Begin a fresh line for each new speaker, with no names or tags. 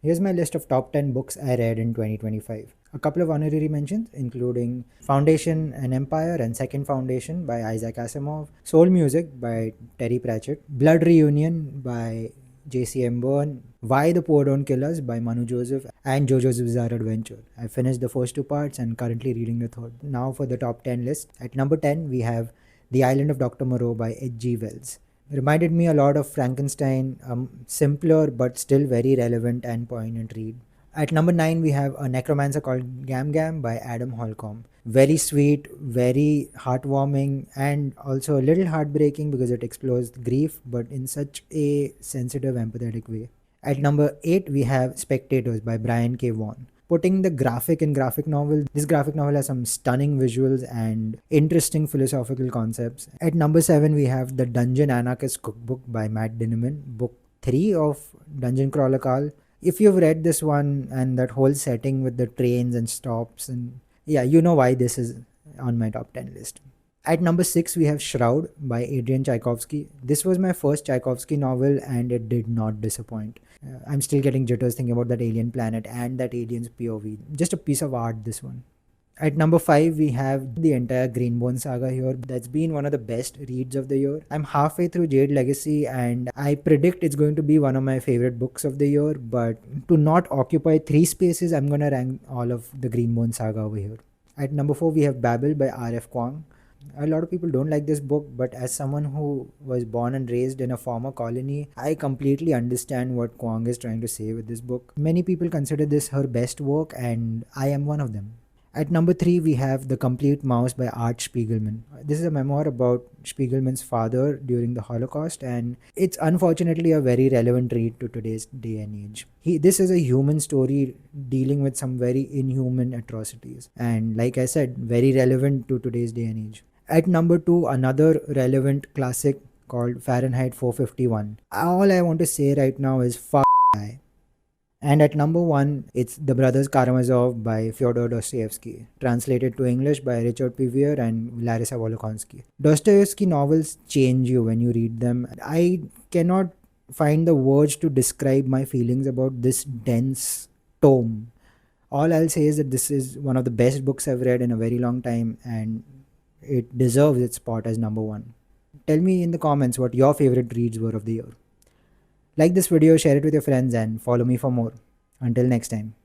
Here's my list of top 10 books I read in 2025. A couple of honorary mentions, including Foundation and Empire and Second Foundation by Isaac Asimov, Soul Music by Terry Pratchett, Blood Reunion by J.C.M. Byrne, Why the Poor Don't Kill Us by Manu Joseph, and JoJo's Bizarre Adventure. I finished the first two parts and currently reading the third. Now for the top 10 list. At number 10, we have The Island of Dr. Moreau by H.G. Wells. Reminded me a lot of Frankenstein, simpler but still very relevant and poignant read. At number 9, we have A Necromancer Called Gam Gam by Adam Holcomb. Very sweet, very heartwarming, and also a little heartbreaking because it explores grief, but in such a sensitive, empathetic way. At number 8, we have Spectators by Brian K. Vaughan. Putting the graphic in graphic novel, this graphic novel has some stunning visuals and interesting philosophical concepts. At number 7, we have The Dungeon Anarchist Cookbook by Matt Dinniman, book 3 of Dungeon Crawler Carl. If you've read this one and that whole setting with the trains and stops, and yeah, you know why this is on my top 10 list. At number 6, we have Shroud by Adrian Tchaikovsky. This was my first Tchaikovsky novel and it did not disappoint. I'm still getting jitters thinking about that alien planet and that alien's POV. Just a piece of art, this one. At number 5, we have the entire Greenbone saga here. That's been one of the best reads of the year. I'm halfway through Jade Legacy and I predict it's going to be one of my favorite books of the year. But to not occupy 3 spaces, I'm going to rank all of the Greenbone saga over here. At number 4, we have Babel by R.F. Kuang. A lot of people don't like this book, but as someone who was born and raised in a former colony, I completely understand what Kuang is trying to say with this book. Many people consider this her best work, and I am one of them. At number 3, we have The Complete Mouse by Art Spiegelman. This is a memoir about Spiegelman's father during the Holocaust, and it's unfortunately a very relevant read to today's day and age. This is a human story dealing with some very inhuman atrocities, and like I said, very relevant to today's day and age. At number 2, another relevant classic called Fahrenheit 451. All I want to say right now is fuck guy. And at number 1, it's The Brothers Karamazov by Fyodor Dostoevsky, translated to English by Richard Pevier and Larissa Volokhonsky. Dostoevsky novels change you when you read them. I cannot find the words to describe my feelings about this dense tome. All I'll say is that this is one of the best books I've read in a very long time, and it deserves its spot as number 1. Tell me in the comments what your favorite reads were of the year. Like this video, share it with your friends, and follow me for more. Until next time.